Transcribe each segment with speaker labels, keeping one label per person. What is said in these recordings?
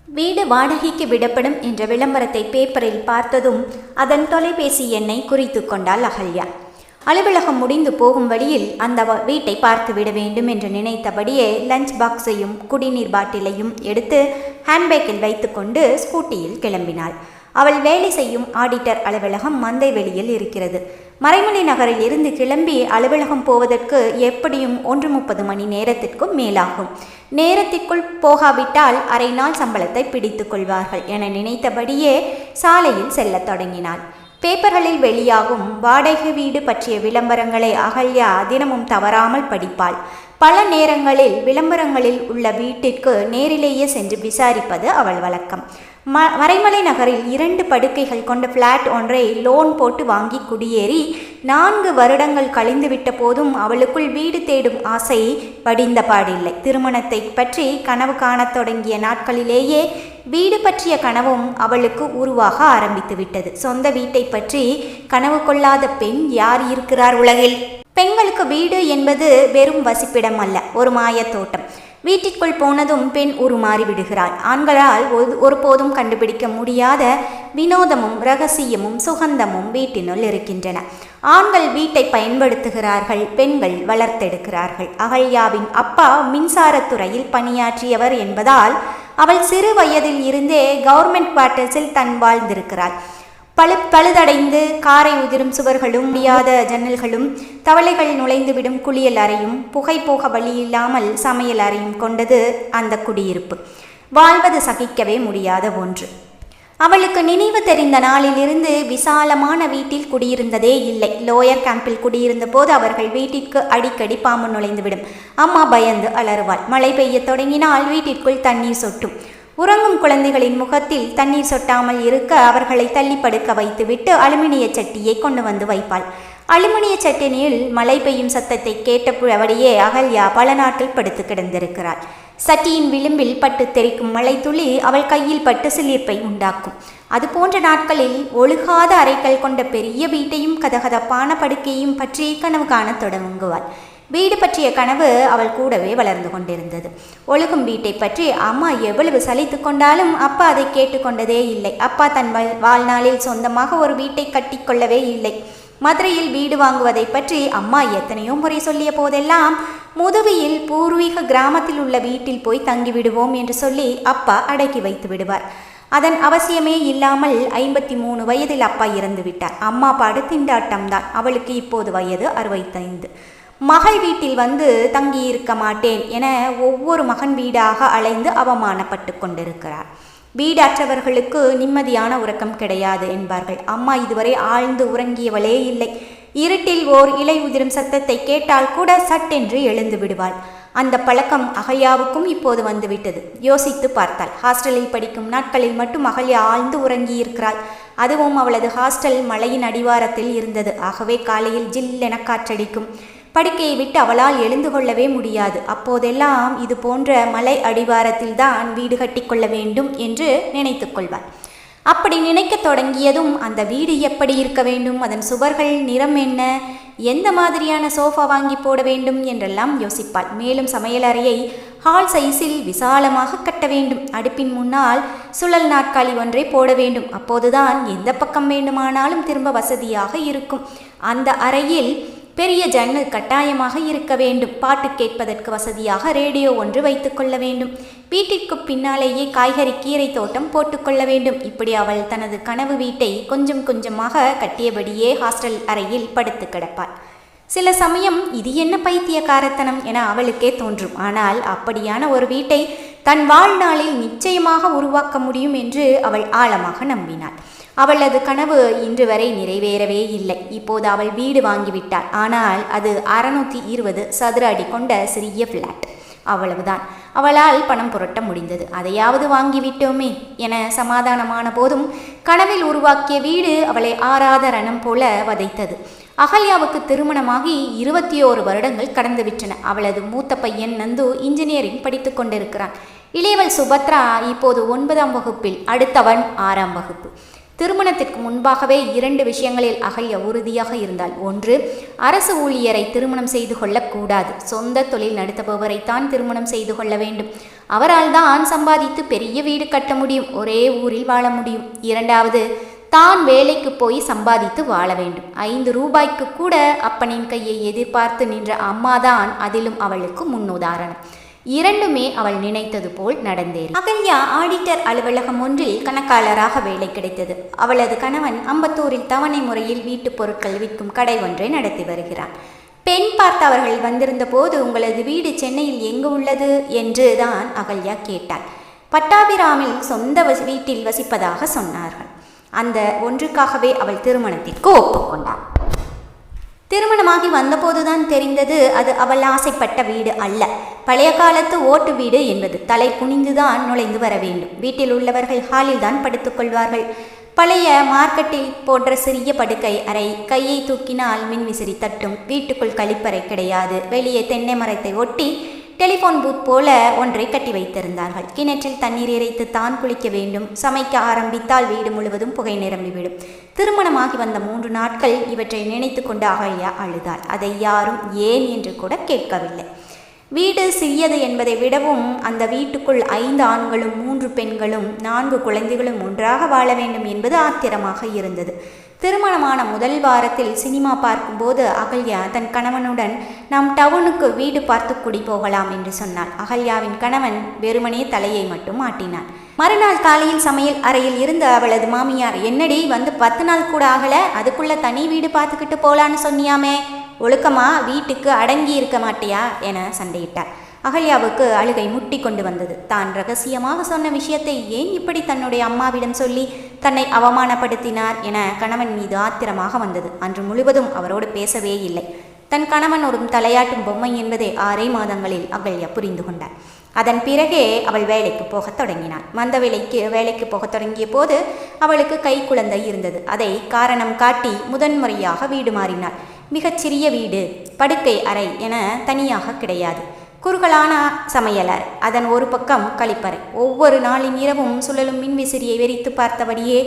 Speaker 1: வீடு வாடகைக்கு விடப்படும் என்ற விளம்பரத்தை பேப்பரில் பார்த்ததும் அதன் தொலைபேசி எண்ணை குறித்து கொண்டாள் அகல்யா. அலுவலகம் முடிந்து போகும் வழியில் அந்த வீட்டை பார்த்து விட வேண்டும் என்று நினைத்தபடியே லஞ்ச் பாக்ஸையும் குடிநீர் பாட்டிலையும் எடுத்து ஹேண்ட்பேக்கில் வைத்து கொண்டு ஸ்கூட்டியில் கிளம்பினாள். அவள் வேலை செய்யும் ஆடிட்டர் அலுவலகம் மந்தை வெளியில் இருக்கிறது. மறைமலை நகரில் இருந்து கிளம்பி அலுவலகம் போவதற்கு எப்படியும் 1:30 மணி நேரத்திற்கும் மேலாகும். நேரத்திற்குள் போகாவிட்டால் அரை நாள் சம்பளத்தை பிடித்து கொள்வார்கள் என நினைத்தபடியே சாலையில் செல்லத் தொடங்கினாள். பேப்பர்களில் வெளியாகும் வாடகை வீடு பற்றிய விளம்பரங்களை அகல்யா தினமும் தவறாமல் படிப்பாள். பல நேரங்களில் விளம்பரங்களில் உள்ள வீட்டிற்கு நேரிலேயே சென்று விசாரிப்பது அவள் வழக்கம். மறைமலை நகரில் 2 படுக்கைகள் கொண்ட பிளாட் ஒன்றை லோன் போட்டு வாங்கி குடியேறி 4 வருடங்கள் கழிந்துவிட்ட போதும் அவளுக்குள் வீடு தேடும் ஆசை படிந்த பாடில்லை. திருமணத்தை பற்றி கனவு காணத் தொடங்கிய நாட்களிலேயே வீடு பற்றிய கனவும் அவளுக்கு உருவாக ஆரம்பித்து விட்டது. சொந்த வீட்டை பற்றி கனவு கொள்ளாத பெண் யார் இருக்கிறார் உலகில்? பெண்களுக்கு வீடு என்பது வெறும் வசிப்பிடம் அல்ல, ஒரு மாயத்தோட்டம். வீட்டிற்குள் போனதும் பெண் உருமாறி விடுகிறாள். ஆண்களால் ஒருபோதும் கண்டுபிடிக்க முடியாத வினோதமும் இரகசியமும் சுகந்தமும் வீட்டினுள் இருக்கின்றன. ஆண்கள் வீட்டை பயன்படுத்துகிறார்கள், பெண்கள் வளர்த்தெடுக்கிறார்கள். அகல்யாவின் அப்பா மின்சாரத்துறையில் பணியாற்றியவர் என்பதால் அவள் சிறு வயதில் இருந்தே கவர்மெண்ட் குவார்ட்டர்ஸில் தன் வாழ்ந்திருக்கிறாள். பழுதடைந்து காரை உதிரும் சுவர்களும் முடியாத ஜன்னல்களும் தவளைகள் நுழைந்துவிடும் குளியல் அறையும் புகை போக வழியில்லாமல் சமையல் அறையும் கொண்டது அந்த குடியிருப்பு. வாழ்வது சகிக்கவே முடியாத ஒன்று. அவளுக்கு நினைவு தெரிந்த நாளிலிருந்து விசாலமான வீட்டில் குடியிருந்ததே இல்லை. லோயர் கேம்பில் குடியிருந்த போது அவர்கள் வீட்டிற்கு அடிக்கடி பாம்பு நுழைந்துவிடும். அம்மா பயந்து அலறுவாள். மழை பெய்ய தொடங்கினால் வீட்டிற்குள் தண்ணீர் சொட்டும். உறங்கும் குழந்தைகளின் முகத்தில் தண்ணீர் சொட்டாமல் இருக்க அவர்களை தள்ளி படுக்க வைத்துவிட்டு அலுமினிய சட்டியை கொண்டு வந்து வைப்பாள். அலுமினிய சட்டினியில் மழை பெய்யும் சத்தத்தை கேட்டபடியே அகல்யா பல நாட்கள் படுத்து கிடந்திருக்கிறாள். சட்டியின் விளிம்பில் பட்டு தெரிக்கும் மழை துளி அவள் கையில் பட்டு சிலிர்ப்பை உண்டாக்கும். அது போன்ற நாட்களில் ஒழுகாத அறைகள் கொண்ட பெரிய வீட்டையும் கதகதப்பான படுக்கையும் பற்றி கனவு காணத் தொடங்குவாள். வீடு பற்றிய கனவு அவள் கூடவே வளர்ந்து கொண்டிருந்தது. ஒழுகும் வீட்டை பற்றி அம்மா எவ்வளவு சலித்து கொண்டாலும் அப்பா அதை கேட்டுக்கொண்டதே இல்லை. அப்பா தன் வாழ்நாளில் சொந்தமாக ஒரு வீட்டை கட்டிக்கொள்ளவே இல்லை. மதுரையில் வீடு வாங்குவதை பற்றி அம்மா எத்தனையோ முறை சொல்லிய போதெல்லாம் முதுவியில் பூர்வீக கிராமத்தில் உள்ள வீட்டில் போய் தங்கிவிடுவோம் என்று சொல்லி அப்பா அடக்கி வைத்து விடுவார். அதன் அவசியமே இல்லாமல் 53 வயதில் அப்பா இறந்து விட்டார். அம்மா பாடு திண்டாட்டம்தான். அவளுக்கு இப்போது வயது 65. மகள் வீட்டில் வந்து தங்கியிருக்க மாட்டேன் என ஒவ்வொரு மகன் வீடாக அலைந்து அவமானப்பட்டு கொண்டிருக்கிறார். வீடற்றவர்களுக்கு நிம்மதியான உறக்கம் கிடையாது என்பார்கள். அம்மா இதுவரை ஆழ்ந்து உறங்கியவளே இல்லை. இருட்டில் ஓர் இலை உதிரும் சத்தத்தை கேட்டால் கூட சட்டென்று எழுந்து விடுவாள். அந்த பழக்கம் அகல்யாவுக்கும் இப்போது வந்துவிட்டது. யோசித்து பார்த்தாள். ஹாஸ்டலில் படிக்கும் நாட்களில் மட்டும் அகல்யா ஆழ்ந்து உறங்கியிருக்கிறாள். அதுவும் அவளது ஹாஸ்டல் மலையின் அடிவாரத்தில் இருந்தது. ஆகவே காலையில் ஜில்லென காற்றடிக்கும். படுக்கையை விட்டு அவளால் எழுந்து கொள்ளவே முடியாது. அப்போதெல்லாம் இது போன்ற மலை அடிவாரத்தில் தான் வீடு கட்டி கொள்ள வேண்டும் என்று நினைத்து கொள்வாள். அப்படி நினைக்க தொடங்கியதும் அந்த வீடு எப்படி இருக்க வேண்டும், அதன் சுவர்கள் நிறம் என்ன, எந்த மாதிரியான சோஃபா வாங்கி போட வேண்டும் என்றெல்லாம் யோசிப்பாள். மேலும் சமையலறையை ஹால் சைஸில் விசாலமாக கட்ட வேண்டும். அடுப்பின் முன்னால் சுழல் நாற்காலி ஒன்றை போட வேண்டும். அப்போதுதான் எந்த பக்கம் வேண்டுமானாலும் திரும்ப வசதியாக இருக்கும். அந்த அறையில் பெரிய ஜன்னல் கட்டாயமாக இருக்க வேண்டும். பாட்டு கேட்பதற்கு வசதியாக ரேடியோ ஒன்று வைத்து கொள்ள வேண்டும். வீட்டிற்கு பின்னாலேயே காய்கறி கீரை தோட்டம் போட்டுக்கொள்ள வேண்டும். இப்படி அவள் தனது கனவு வீட்டை கொஞ்சம் கொஞ்சமாக கட்டியபடியே ஹாஸ்டல் அறையில் படுத்து கிடப்பாள். சில சமயம் இது என்ன பைத்தியக்காரத்தனம் என அவளுக்கே தோன்றும். ஆனால் அப்படியான ஒரு வீட்டை தன் வாழ்நாளில் நிச்சயமாக உருவாக்க முடியும் என்று அவள் ஆழமாக நம்பினாள். அவளது கனவு இன்று வரை நிறைவேறவே இல்லை. இப்போது அவள் வீடு வாங்கிவிட்டாள். ஆனால் அது 620 சதுர அடி கொண்ட சிறிய பிளாட். அவ்வளவுதான். அவளால் பணம் புரட்ட முடிந்தது. அதையாவது வாங்கிவிட்டோமே என சமாதானமான போதும் கனவில் உருவாக்கிய வீடு அவளை ஆறாத ரணம் போல வதைத்தது. அகல்யாவுக்கு திருமணமாகி 21 வருடங்கள் கடந்துவிட்டன. அவளது மூத்த பையன் நந்து இன்ஜினியரிங் படித்து கொண்டிருக்கிறான். இளையவள் சுபத்ரா இப்போது 9ஆம் வகுப்பில், அடுத்தவன் 6ஆம் வகுப்பு. திருமணத்திற்கு முன்பாகவே 2 விஷயங்களில் அகல்யா உறுதியாக இருந்தாள். ஒன்று, அரசு ஊழியரை திருமணம் செய்து கொள்ளக்கூடாது. சொந்த தொழில் நடத்துபவரைத்தான் திருமணம் செய்து கொள்ள வேண்டும். அவரால் தான் சம்பாதித்து பெரிய வீடு கட்ட முடியும், ஒரே ஊரில் வாழ முடியும். இரண்டாவது, தான் வேலைக்கு போய் சம்பாதித்து வாழ வேண்டும். 5 ரூபாய்க்கு கூட அப்பனின் கையை எதிர்பார்த்து நின்ற அம்மாதான் அதிலும் அவளுக்கு முன்னுதாரணம். இரண்டுமே அவள் நினைத்தது போல் நடந்தேறி. அகல்யா ஆடிட்டர் அலுவலகம் ஒன்றில் கணக்காளராக வேலை கிடைத்தது. அவளது கணவன் அம்பத்தூரில் தவணை முறையில் வீட்டுப் பொருட்கள் விற்கும் கடை ஒன்றை நடத்தி வருகிறான். பெண் பார்த்து அவர்கள் வந்திருந்த போது, உங்களது வீடு சென்னையில் எங்கு உள்ளது என்று தான் அகல்யா கேட்டாள். பட்டாபிராமில் சொந்த வீட்டில் வசிப்பதாக சொன்னார்கள். அந்த ஒன்றுக்காகவே அவள் திருமணத்திற்கு ஒப்புக்கொண்டாள். திருமணமாகி வந்தபோதுதான் தெரிந்தது அது அவள் ஆசைப்பட்ட வீடு அல்ல. பழைய காலத்து ஓட்டு வீடு என்பது. தலை குனிந்துதான் நுழைந்து வர வேண்டும். வீட்டில் உள்ளவர்கள் ஹாலில் தான் படுத்துக்கொள்வார்கள். பழைய மார்க்கெட்டில் போன்ற சிறிய படுக்கை அறை. கையை தூக்கினால் மின்விசிறி தட்டும். வீட்டுக்குள் கழிப்பறை கிடையாது. வெளியே தென்னை மரத்தை ஒட்டி டெலிஃபோன் பூத் போல ஒன்றை கட்டி வைத்திருந்தார்கள். கிணற்றில் தண்ணீர் இறைத்து தான் குளிக்க வேண்டும். சமைக்க ஆரம்பித்தால் வீடு முழுவதும் புகை நிரம்பிவிடும். திருமணமாகி வந்த 3 நாட்கள் இவற்றை நினைத்து கொண்டு அகல்யா அழுதாள். அதை யாரும் ஏன் என்று கூட கேட்கவில்லை. வீடு சிறியது என்பதை விடவும் அந்த வீட்டுக்குள் 5 ஆண்களும் 3 பெண்களும் 4 குழந்தைகளும் ஒன்றாக வாழ வேண்டும் என்பது ஆத்திரமாக இருந்தது. திருமணமான முதல் வாரத்தில் சினிமா பார்க்கும்போது அகல்யா தன் கணவனுடன் நாம் டவுனுக்கு வீடு பார்த்து குடி போகலாம் என்று சொன்னாள். அகல்யாவின் கணவன் வெறுமனே தலையை மட்டும் ஆட்டினான். மறுநாள் காலையில் சமையல் அறையில் இருந்து அவளது மாமியார், என்னடி வந்து 10 நாள் கூட ஆகல, அதுக்குள்ள தனி வீடு பார்த்துக்கிட்டு போலான்னு சொன்னியாமே, ஒழுக்கமா வீட்டுக்கு அடங்கி இருக்க மாட்டியா என சண்டையிட்டார். அகல்யாவுக்கு அழுகை முட்டி கொண்டு வந்தது. தான் ரகசியமாக சொன்ன விஷயத்தை ஏன் இப்படி தன்னுடைய அம்மாவிடம் சொல்லி தன்னை அவமானப்படுத்தினார் என கணவன் மீது ஆத்திரமாக வந்தது. அன்று முழுவதும் அவரோடு பேசவே இல்லை. தன் கணவன் ஒரு தலையாட்டும் பொம்மை என்பதை 6 மாதங்களில் அகல்யா புரிந்து கொண்டார். அதன் பிறகே அவள் வேலைக்கு போகத் தொடங்கினாள். மந்த வேலைக்கு போகத் தொடங்கிய போது அவளுக்கு கை குழந்தை இருந்தது. அதை காரணம் காட்டி முதன்முறையாக வீடு மாறினாள். மிகச்சிறிய வீடு, படுக்கை அறை என தனியாக கிடையாது. குறுகலான சமையலறை, அதன் ஒரு பக்கம் கழிப்பறை. ஒவ்வொரு நாளின் இரவும் சுழலும் மின்விசிறியை வெறித்து பார்த்தபடியே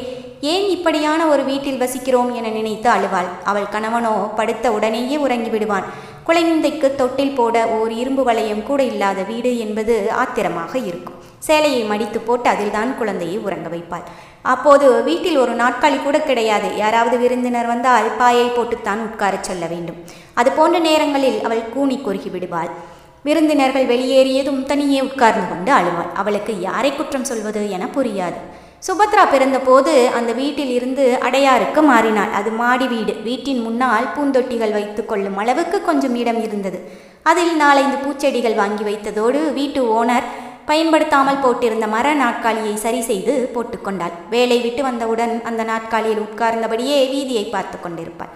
Speaker 1: ஏன் இப்படியான ஒரு வீட்டில் வசிக்கிறோம் என நினைத்து அழுவாள். அவள் கணவனோ படுத்த உடனேயே உறங்கி விடுவான். குழந்தைக்கு தொட்டில் போட ஓர் இரும்பு வளையம் கூட இல்லாத வீடு என்பது ஆத்திரமாக இருக்கும். சேலையை மடித்து போட்டு அதில்தான் குழந்தையை உறங்க வைப்பாள். அப்போது வீட்டில் ஒரு நாட்காலி கூட கிடையாது. யாராவது விருந்தினர் வந்தால் பாயை போட்டுத்தான் உட்காரச் சொல்ல வேண்டும். அது போன்ற நேரங்களில் அவள் கூனி குறுகி விடுவாள். விருந்தினர்கள் வெளியேறியதும் தனியே உட்கார்ந்து கொண்டு அழுவாள். அவளுக்கு யாரை குற்றம் சொல்வது என புரியாது. சுபத்ரா பிறந்தபோது அந்த வீட்டில் இருந்து அடையாருக்கு மாறினாள். அது மாடி வீடு. வீட்டின் முன்னால் பூந்தொட்டிகள் வைத்து கொள்ளும் அளவுக்கு கொஞ்சம் இடம் இருந்தது. அதில் 4-5 பூச்செடிகள் வாங்கி வைத்ததோடு வீட்டு ஓனர் பயன்படுத்தாமல் போட்டிருந்த மர நாட்காலியை சரி செய்து போட்டுக்கொண்டாள். வேலை விட்டு வந்தவுடன் அந்த நாட்காலியில் உட்கார்ந்தபடியே வீதியை பார்த்து கொண்டிருப்பாள்.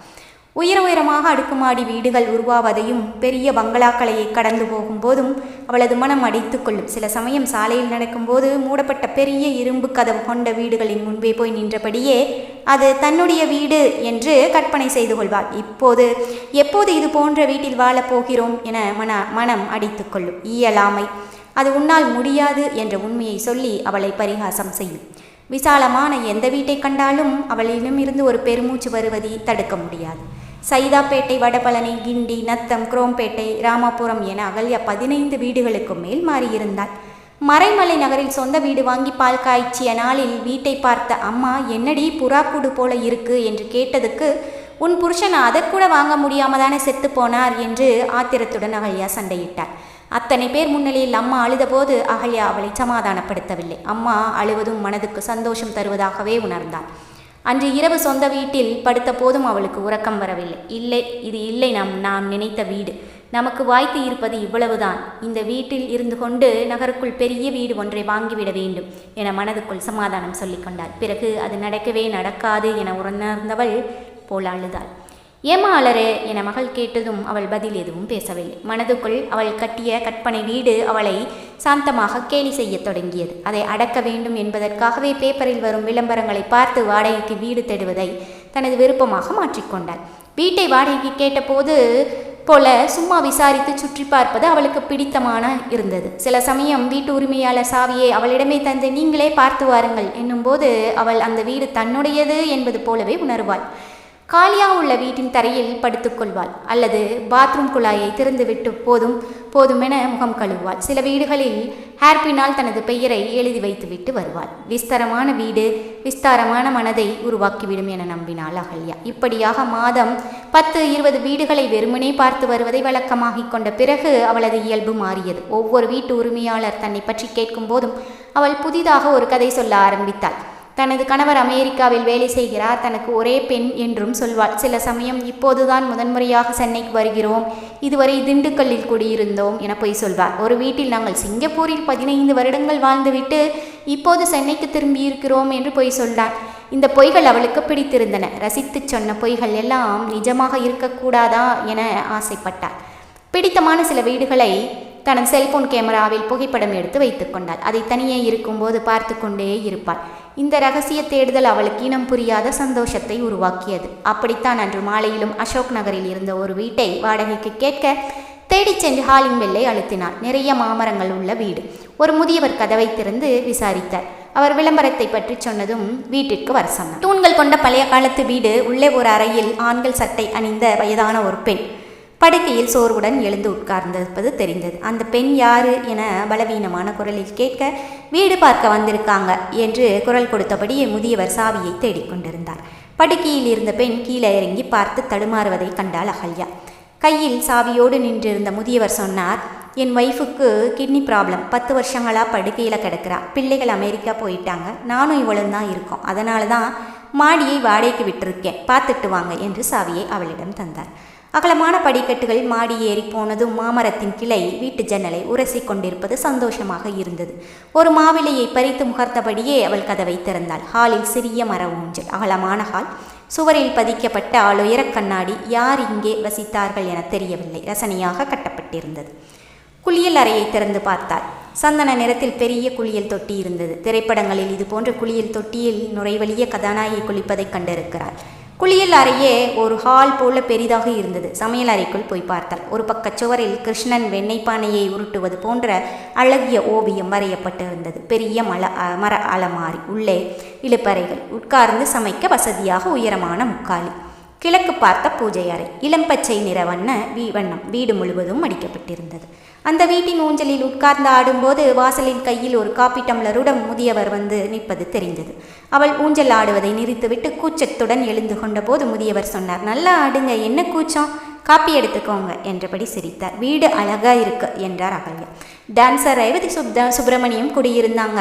Speaker 1: உயரமாக அடுக்குமாடி வீடுகள் உருவாவதையும் பெரிய பங்களாக்களையை கடந்து போகும்போதும் அவளது மனம் அடித்து கொள்ளும். சில சமயம் சாலையில் நடக்கும்போது மூடப்பட்ட பெரிய இரும்பு கதவு கொண்ட வீடுகளின் முன்பே போய் நின்றபடியே அது தன்னுடைய வீடு என்று கற்பனை செய்து கொள்வாள். எப்போது இது போன்ற வீட்டில் வாழப் போகிறோம் என மனம் அடித்து கொள்ளும். இயலாமை, அது உன்னால் முடியாது என்ற உண்மையை சொல்லி அவளை பரிகாசம் செய்யும். விசாலமான எந்த வீட்டை கண்டாலும் அவளிடம் இருந்து ஒரு பெருமூச்சு வருவதை தடுக்க முடியாது. சைதாப்பேட்டை, வடபழனி, கிண்டி, நத்தம், குரோம்பேட்டை, ராமாபுரம் என அகல்யா 15 வீடுகளுக்கு மேல் மாறியிருந்தாள். மறைமலை நகரில் சொந்த வீடு வாங்கி பால் காய்ச்சிய நாளில் வீட்டை பார்த்த அம்மா, என்னடி புறாக்கூடு போல இருக்கு என்று கேட்டதுக்கு, உன் புருஷன் அதற்கூட வாங்க முடியாம தானே செத்து போனார் என்று ஆத்திரத்துடன் அகல்யா சண்டையிட்டாள். அத்தனை பேர் முன்னிலையில் அம்மா அழுதபோது அகல்யா அவளை சமாதானப்படுத்தவில்லை. அம்மா அழுவதும் மனதுக்கு சந்தோஷம் தருவதாகவே உணர்ந்தாள். அன்று இரவு சொந்த வீட்டில் படுத்த போதும் அவளுக்கு உறக்கம் வரவில்லை. இது இல்லை நாம் நினைத்த வீடு. நமக்கு வாய்த்து இருப்பது இவ்வளவுதான். இந்த வீட்டில் இருந்து கொண்டு நகருக்குள் பெரிய வீடு ஒன்றை வாங்கிவிட வேண்டும் என மனதுக்குள் சமாதானம் சொல்லிக்கொண்டாள். பிறகு அது நடக்காது என உணர்ந்தவள் போல் அழுதாள். ஏமா அலறு என மகள் கேட்டதும் அவள் பதில் எதுவும் பேசவில்லை. மனதுக்குள் அவள் கட்டிய கற்பனை வீடு அவளை சாந்தமாக கேலி செய்ய தொடங்கியது. அதை அடக்க வேண்டும் என்பதற்காகவே பேப்பரில் வரும் விளம்பரங்களை பார்த்து வாடகைக்கு வீடு தேடுவதை தனது விருப்பமாக மாற்றிக்கொண்டாள். வீட்டை வாடகைக்கு கேட்டபோது போல சும்மா விசாரித்து சுற்றி பார்ப்பது அவளுக்கு பிடித்தமான இருந்தது. சில சமயம் வீட்டு உரிமையாளர் சாவியை அவளிடமே தந்து நீங்களே பார்த்து வாருங்கள் என்னும்போது அவள் அந்த வீடு தன்னுடையது என்பது போலவே உணர்வாள். காலியாக உள்ள வீட்டின் தரையில் படுத்துக்கொள்வாள் அல்லது பாத்ரூம் குழாயை திறந்துவிட்டு போதுமென முகம் கழுவுவாள். சில வீடுகளில் ஹேர்பினால் தனது பெயரை எழுதி வைத்துவிட்டு வருவாள். விஸ்தாரமான வீடு விஸ்தாரமான மனதை உருவாக்கிவிடும் என நம்பினாள் அகல்யா. இப்படியாக மாதம் 10-20 வீடுகளை வெறுமனே பார்த்து வருவதை வழக்கமாகிக் கொண்ட பிறகு அவளது இயல்பு மாறியது. ஒவ்வொரு வீட்டு உரிமையாளர் தன்னை பற்றி கேட்கும் போதும் அவள் புதிதாக ஒரு கதை சொல்ல ஆரம்பித்தாள். தனது கணவர் அமெரிக்காவில் வேலை செய்கிறார், தனக்கு ஒரே பெண் என்றும் சொல்வாள். சில சமயம் இப்போதுதான் முதன்முறையாக சென்னைக்கு வருகிறோம், இதுவரை திண்டுக்கல்லில் குடியிருந்தோம் என பொய் சொல்வார். ஒரு வீட்டில் நாங்கள் சிங்கப்பூரில் 15 வருடங்கள் வாழ்ந்துவிட்டு இப்போது சென்னைக்கு திரும்பியிருக்கிறோம் என்று பொய் சொன்னார். இந்த பொய்கள் அவளுக்கு பிடித்திருந்தன. ரசித்து சொன்ன பொய்கள் எல்லாம் நிஜமாக இருக்கக்கூடாதா என ஆசைப்பட்டாள். பிடித்தமான சில வீடுகளை தனது செல்போன் கேமராவில் புகைப்படம் எடுத்து வைத்துக் கொண்டாள். அதை தனியே இருக்கும்போது பார்த்து கொண்டே இருப்பாள். இந்த ரகசிய தேடுதல் அவளுக்கு இனம் புரியாத சந்தோஷத்தை உருவாக்கியது. அப்படித்தான் அன்று மாலையிலும் அசோக் நகரில் இருந்த ஒரு வீட்டை வாடகைக்கு கேட்க தேடிச் சென்று ஹாலிங் பெல்லை அழுத்தினாள். நிறைய மாமரங்கள் உள்ள வீடு. ஒரு முதியவர் கதவை திறந்து விசாரித்தார். அவர் விளம்பரத்தை பற்றி சொன்னதும் வீட்டிற்கு வர சொன்னார். தூண்கள் கொண்ட பழைய காலத்து வீடு. உள்ளே ஒரு அறையில் ஆண்கள் சட்டை அணிந்த வயதான ஒரு பெண் படுக்கையில் சோர்வுடன் எழுந்து உட்கார்ந்திருப்பது தெரிந்தது. அந்த பெண் யாரு என பலவீனமான குரலில் கேட்க வீடு பார்க்க வந்திருக்காங்க என்று குரல் கொடுத்தபடியே முதியவர் சாவியை தேடிக்கொண்டிருந்தார். படுக்கையில் இருந்த பெண் கீழே இறங்கி பார்த்து தடுமாறுவதை கண்டாள் அகல்யா. கையில் சாவியோடு நின்றிருந்த முதியவர் சொன்னார், என் ஒய்ஃபுக்கு கிட்னி ப்ராப்ளம், 10 வருஷங்களாக படுக்கையில் கிடக்கிறா. பிள்ளைகள் அமெரிக்கா போயிட்டாங்க, நானும் இவளும் தான் இருக்கோம். அதனால தான் மாடியை வாடகைக்கு விட்டிருக்கேன், பார்த்துட்டு வாங்க என்று சாவியை அவளிடம் தந்தார். அகலமான படிக்கட்டுகள் மாடி ஏறி போனதும் மாமரத்தின் கிளை வீட்டு ஜன்னலை உரசி கொண்டிருப்பது சந்தோஷமாக இருந்தது. ஒரு மாவிலையை பறித்து முகர்த்தபடியே அவள் கதவை திறந்தாள். ஹாலில் சிறிய மர ஊஞ்சல், அகலமான ஹால், சுவரில் பதிக்கப்பட்ட ஆளுயர கண்ணாடி. யார் இங்கே வசித்தார்கள் என தெரியவில்லை. ரசனையாக கட்டப்பட்டிருந்தது. குளியல் அறையை திறந்து பார்த்தாள். சந்தன நிறத்தில் பெரிய குளியல் தொட்டி இருந்தது. திரைப்படங்களில் இது போன்ற குளியல் தொட்டியில் நுரைவலிய கதாநாயகி குளிப்பதை கண்டிருக்கிறாள். குளியல் அறையே ஒரு ஹால் போல பெரிதாக இருந்தது. சமையல் அறைக்குள் போய் பார்த்தாள். ஒரு பக்கச் சுவரில் கிருஷ்ணன் வெண்ணெய் பானையை உருட்டுவது போன்ற அழகிய ஓவியம் வரையப்பட்டிருந்தது. பெரிய மர அலமாரி, உள்ளே இழுப்பறைகள், உட்கார்ந்து சமைக்க வசதியாக உயரமான முக்காலி. கிழக்கு பார்த்த பூஜை அறை, இளம்பச்சை நிற வண்ணம் வீடு முழுவதும் அடிக்கப்பட்டிருந்தது. அந்த வீட்டின் ஊஞ்சலில் உட்கார்ந்து ஆடும்போது வாசலின் கையில் ஒரு காப்பி டம்ளருடன் முதியவர் வந்து நிற்பது தெரிந்தது. அவள் ஊஞ்சல் ஆடுவதை நிறுத்திவிட்டு கூச்சத்துடன் எழுந்து கொண்டபோது முதியவர் சொன்னார், நல்லா ஆடுங்க, என்ன கூச்சம், காப்பி எடுத்துக்கோங்க என்றபடி சிரித்தார். வீடு அழகா இருக்கு என்றார் அகல்யா. டான்சர் ரேவதி சுப்பிரமணியம் குடியிருந்தாங்க,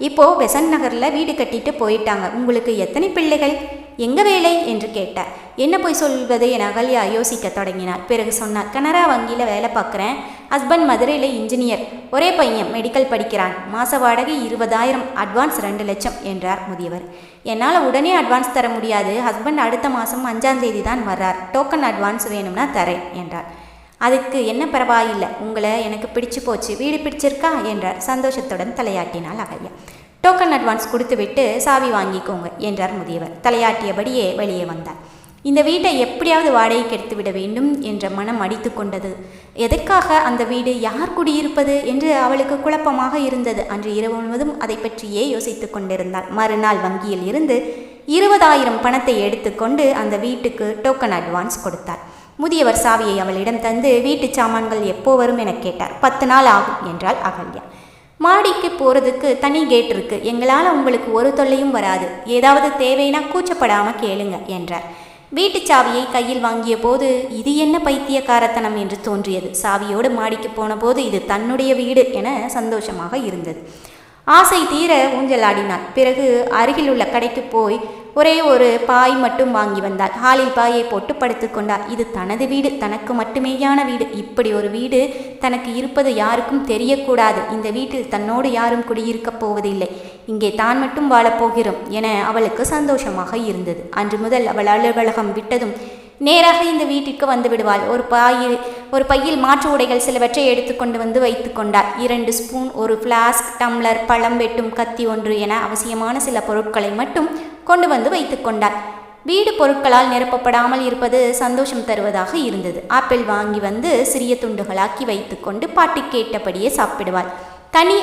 Speaker 1: இப்போ பெசன்ட் நகரில் வீடு கட்டிட்டு போயிட்டாங்க. உங்களுக்கு எத்தனை பிள்ளைகள், எங்க வேலை என்று கேட்டார். என்ன போய் சொல்வது என அகல்யா யோசிக்க தொடங்கினார். பிறகு சொன்னார், கனரா வங்கியில் வேலை பார்க்குறேன், ஹஸ்பண்ட் மதுரையில் இன்ஜினியர், ஒரே பையன் மெடிக்கல் படிக்கிறான், மாத வாடகை 20,000, அட்வான்ஸ் 2 லட்சம் என்றார் முதியவர். என்னால் உடனே அட்வான்ஸ் தர முடியாது, ஹஸ்பண்ட் அடுத்த மாதம் 5ஆம் தேதி தான் வர்றார், டோக்கன் அட்வான்ஸ் வேணும்னா தரேன் என்றார். அதுக்கு என்ன பரவாயில்லை, உங்களை எனக்கு பிடிச்சு போச்சு, வீடு பிடிச்சிருக்கா என்றார். சந்தோஷத்துடன் தலையாட்டினாள் அகல்யா. டோக்கன் அட்வான்ஸ் கொடுத்துவிட்டு சாவி வாங்கிக்கோங்க என்றார் முதியவர். தலையாட்டியபடியே வெளியே வந்தார். இந்த வீட்டை எப்படியாவது வாடகைக்கு எடுத்து விட வேண்டும் என்ற மனம் அடித்து கொண்டது. எதற்காக அந்த வீடு, யார் குடியிருப்பது என்று அவளுக்கு குழப்பமாக இருந்தது. அன்று இரவு முழுவதும் அதை பற்றியே யோசித்து கொண்டிருந்தாள். மறுநாள் வங்கியில் இருந்து 20,000 பணத்தை எடுத்துக்கொண்டு அந்த வீட்டுக்கு டோக்கன் அட்வான்ஸ் கொடுத்தார். முதியவர் சாவியை அவளிடம் தந்து வீட்டு சாமான்கள் எப்போ வரும் என கேட்டார். 10 நாள் ஆகும் என்றாள் அகல்யா. மாடிக்கு போகிறதுக்கு தனி கேட் இருக்கு, எங்களால் உங்களுக்கு ஒரு தொல்லையும் வராது, ஏதாவது தேவைன்னா கூச்சப்படாமல் கேளுங்க என்றார். வீட்டு சாவியை கையில் வாங்கிய போது இது என்ன பைத்தியக்காரத்தனம் என்று தோன்றியது. சாவியோடு மாடிக்கு போன போது இது தன்னுடைய வீடு என சந்தோஷமாக இருந்தது. ஆசை தீர ஊஞ்சலாடினாள். பிறகு அருகில் உள்ள கடைக்கு போய் ஒரே ஒரு பாய் மட்டும் வாங்கி வந்தாள். ஹாலில் பாயை போட்டு படுத்து கொண்டாள். இது தனது வீடு, தனக்கு மட்டுமேயான வீடு. இப்படி ஒரு வீடு தனக்கு இருப்பது யாருக்கும் தெரியக்கூடாது. இந்த வீட்டில் தன்னோடு யாரும் குடியிருக்கப் போவதில்லை, இங்கே தான் மட்டும் வாழப்போகிறோம் என அவளுக்கு சந்தோஷமாக இருந்தது. அன்று முதல் அவள் அலுவலகம் விட்டதும் நேராக இந்த வீட்டிற்கு வந்து விடுவாள். ஒரு பையில் மாற்று உடைகள் சிலவற்றை எடுத்துக்கொண்டு வந்து வைத்து கொண்டாள். 2 ஸ்பூன், ஒரு ஃப்ளாஸ்க், டம்ளர், பழம் வெட்டும் கத்தி ஒன்று என அவசியமான சில பொருட்களை மட்டும் கொண்டு வந்து வைத்து கொண்டாள். வீடு பொருட்களால் நிரப்பப்படாமல் இருப்பது சந்தோஷம் தருவதாக இருந்தது. ஆப்பிள் வாங்கி வந்து சிறிய துண்டுகளாக்கி வைத்து கொண்டு பாட்டு கேட்டபடியே சாப்பிடுவாள். தனி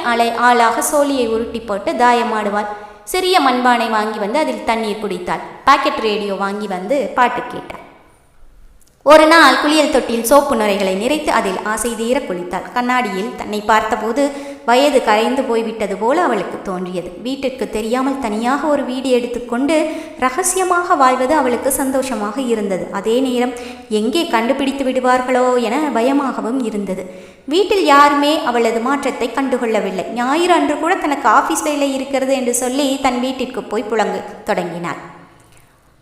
Speaker 1: ஆளாக சோழியை உருட்டி போட்டு தாயமாடுவாள். சிறிய மண்பானை வாங்கி வந்து அதில் தண்ணீர் குடித்தாள். பாக்கெட் ரேடியோ வாங்கி வந்து பாட்டு கேட்டாள். ஒரு நாள் குளியல் தொட்டியில் சோப்பு நுரைகளை நிறைத்து அதில் ஆசை தீர குளித்தாள். கண்ணாடியில் தன்னை பார்த்தபோது வயது கரைந்து போய்விட்டது போல அவளுக்கு தோன்றியது. வீட்டிற்கு தெரியாமல் தனியாக ஒரு வீடு எடுத்துக்கொண்டு ரகசியமாக வாழ்வது அவளுக்கு சந்தோஷமாக இருந்தது. அதே நேரம் எங்கே கண்டுபிடித்து விடுவார்களோ என பயமாகவும் இருந்தது. வீட்டில் யாருமே அவளது மாற்றத்தை கண்டுகொள்ளவில்லை. ஞாயிறு அன்று கூட தனக்கு ஆஃபீஸ் வேலை இருக்கிறது என்று சொல்லி தன் வீட்டிற்கு போய் புழங்க தொடங்கினாள்.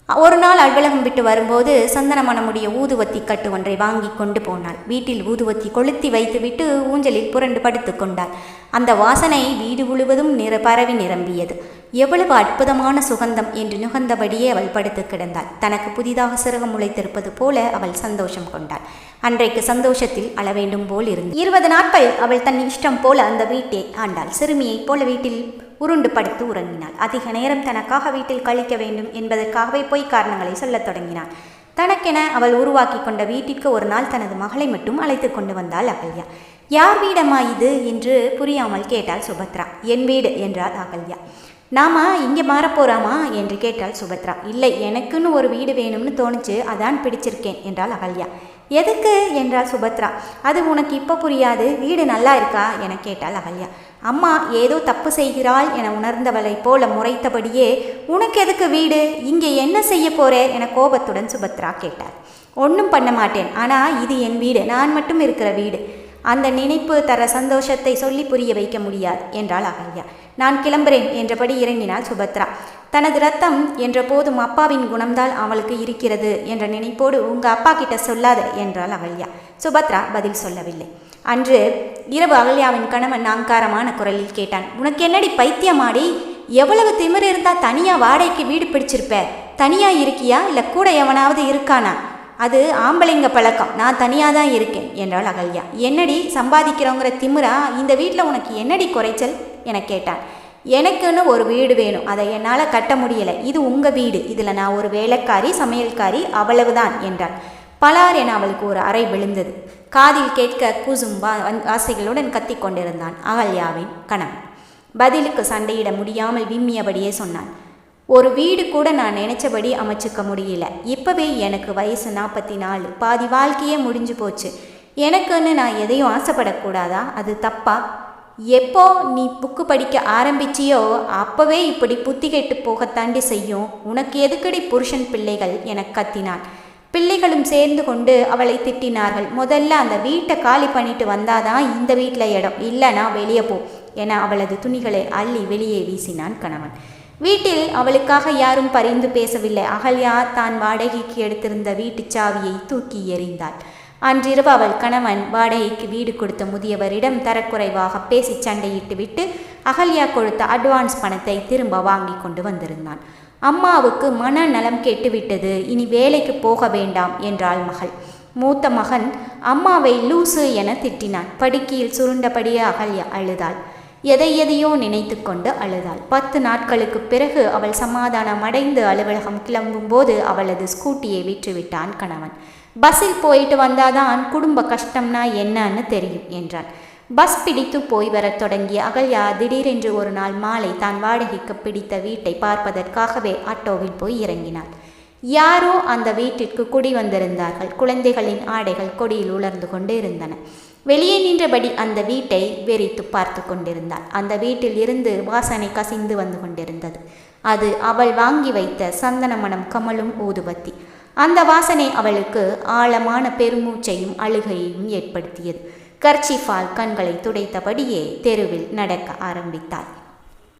Speaker 1: ஒரு நாள் அலுவலகம் விட்டு வரும்போது சந்தன மணமுடைய ஊதுவத்தி கட்டு ஒன்றை வாங்கி கொண்டு போனாள். வீட்டில் ஊதுவத்தி கொளுத்தி வைத்துவிட்டு ஊஞ்சலில் புரண்டு படுத்து கொண்டாள். அந்த வாசனை வீடு முழுவதும் பரவி நிரம்பியது. எவ்வளவு அற்புதமான சுகந்தம் என்று நுகர்ந்தபடியே அவள் படுத்து கிடந்தாள். தனக்கு புதிதாக சிறகம் முளைத்திருப்பது போல அவள் சந்தோஷம் கொண்டாள். அன்றைக்கு சந்தோஷத்தில் அள வேண்டும் போல் இருந்தது. 20 நாட்கள் அவள் தன் இஷ்டம் போல அந்த வீட்டை ஆண்டாள். சிறுமியைப் போல வீட்டில் உருண்டு படுத்து உறங்கினாள். அதிக நேரம் தனக்காக வீட்டில் கழிக்க வேண்டும் என்பதற்காகவே பொய் காரணங்களை சொல்லத் தொடங்கினாள். தனக்கென அவள் உருவாக்கி கொண்ட வீட்டிற்கு ஒரு நாள் தனது மகளை மட்டும் அழைத்து கொண்டு வந்தாள் அகல்யா. யார் வீடம்மா இது என்று புரியாமல் கேட்டாள் சுபத்ரா. என் வீடு என்றாள் அகல்யா. நாம இங்கே மாறப்போறாமா என்று கேட்டாள் சுபத்ரா. இல்லை, எனக்குன்னு ஒரு வீடு வேணும்னு தோணுச்சு, அதான் பிடிச்சிருக்கேன் என்றாள் அகல்யா. எதுக்கு என்றாள் சுபத்ரா. அது உனக்கு இப்போ புரியாது, வீடு நல்லா இருக்கா என கேட்டாள் அகல்யா. அம்மா ஏதோ தப்பு செய்கிறாள் என உணர்ந்தவளை போல முறைத்தபடியே, உனக்கு எதுக்கு வீடு, இங்கே என்ன செய்ய போறே என கோபத்துடன் சுபத்ரா கேட்டாள். ஒன்றும் பண்ண மாட்டேன், ஆனால் இது என் வீடு, நான் மட்டும் இருக்கிற வீடு. அந்த நினைப்பு தர சந்தோஷத்தை சொல்லி புரிய வைக்க முடியாது என்றாள் அகல்யா. நான் கிளம்புறேன் என்றபடி இறங்கினாள் சுபத்ரா. தனது ரத்தம் என்ற போதும் அப்பாவின் குணம்தான் அவளுக்கு இருக்கிறது என்ற நினைப்போடு உங்கள் அப்பா கிட்ட சொல்லாத என்றாள் அகல்யா. சுபத்ரா பதில் சொல்லவில்லை. அன்று இரவு அகல்யாவின் கணவன் அங்காரமான குரலில் கேட்டான். உனக்கு என்னடி பைத்தியமாடி, எவ்வளவு திமிர் இருந்தால் தனியாக வாடகைக்கு வீடு பிடிச்சிருப்ப, தனியாக இருக்கியா இல்லை கூட எவனாவது இருக்கானா? அது ஆம்பளைங்க பழக்கம், நான் தனியாக தான் இருக்கேன் என்றாள் அகல்யா. என்னடி சம்பாதிக்கிறோங்கிற திமிரா, இந்த வீட்டில் உனக்கு என்னடி குறைச்சல் என கேட்டான். எனக்குன்னு ஒரு வீடு வேணும், அதை என்னால் கட்ட முடியலை, இது உங்கள் வீடு, இதில் நான் ஒரு வேலைக்காரி சமையல்காரி அவ்வளவுதான் என்றாள். பலார் என அவளுக்கு ஒரு அறை விழுந்தது. காதில் கேட்க கூசும் ஆசைகளுடன் கத்தி கொண்டிருந்தான் அகல்யாவின் கணவன். பதிலுக்கு சண்டையிட முடியாமல் விம்மியபடியே சொன்னான். ஒரு வீடு கூட நான் நினைச்சபடி அமைச்சுக்க முடியல. இப்போவே எனக்கு வயசு 44, பாதி வாழ்க்கையே முடிஞ்சு போச்சு. எனக்குன்னு நான் எதையும் ஆசைப்படக்கூடாதா? அது தப்பா? எப்போ நீ புக்கு படிக்க ஆரம்பிச்சியோ அப்போவே இப்படி புத்தி கெட்டு போகத்தாண்டி செய்யும். உனக்கு எதுக்கடி புருஷன் பிள்ளைகள் என கத்தினான். பிள்ளைகளும் சேர்ந்து கொண்டு அவளை திட்டினார்கள். முதல்ல அந்த வீட்டை காலி பண்ணிட்டு வந்தாதான் இந்த வீட்டில் இடம், இல்லைனா வெளியே போ என அவளது துணிகளை அள்ளி வெளியே வீசினான் கணவன். வீட்டில் அவளுக்காக யாரும் பரிந்து பேசவில்லை. அகல்யா தான் வாடகைக்கு எடுத்திருந்த வீட்டு சாவியை தூக்கி எறிந்தாள். அன்றிரவு அவள் கணவன் வாடகைக்கு வீடு கொடுத்த முதியவரிடம் தரக்குறைவாக பேசி சண்டையிட்டு விட்டு அகல்யா கொடுத்த அட்வான்ஸ் பணத்தை திரும்ப வாங்கி கொண்டு வந்திருந்தான். அம்மாவுக்கு மனநலம் கெட்டுவிட்டது, இனி வேலைக்கு போக வேண்டாம் என்றாள் மகள். மூத்த மகன் அம்மாவை லூசு என திட்டினான். படுக்கையில் சுருண்டபடியே அகல்யா அழுதாள். எதையோ நினைத்து கொண்டு அழுதாள். 10 நாட்களுக்கு பிறகு அவள் சமாதானம் அடைந்து அலுவலகம் கிளம்பும்போது அவளது ஸ்கூட்டியை விற்றுவிட்டான் கணவன். பஸ்ஸில் போயிட்டு வந்தாதான் குடும்ப கஷ்டம்னா என்னன்னு தெரியும் என்றான். பஸ் பிடித்து போய் வரத் தொடங்கிய அகல்யா திடீரென்று ஒரு நாள் மாலை தான் வாடகைக்கு பிடித்த வீட்டை பார்ப்பதற்காகவே ஆட்டோவில் போய் இறங்கினாள். யாரோ அந்த வீட்டிற்கு குடி வந்திருந்தார்கள். குழந்தைகளின் ஆடைகள் கொடியில் உலர்ந்து கொண்டு இருந்தன. வெளியே நின்றபடி அந்த வீட்டை வெறித்து பார்த்து கொண்டிருந்தாள். அந்த வீட்டில் இருந்து வாசனை கசிந்து வந்து கொண்டிருந்தது. அது அவள் வாங்கி வைத்த சந்தன மணம் கமலும் ஊதுபத்தி. அந்த வாசனை அவளுக்கு ஆழமான பெருமூச்சையும் அழுகையையும் ஏற்படுத்தியது. கர்ச்சிஃபால் கண்களை துடைத்தபடியே தெருவில் நடக்க ஆரம்பித்தாள்.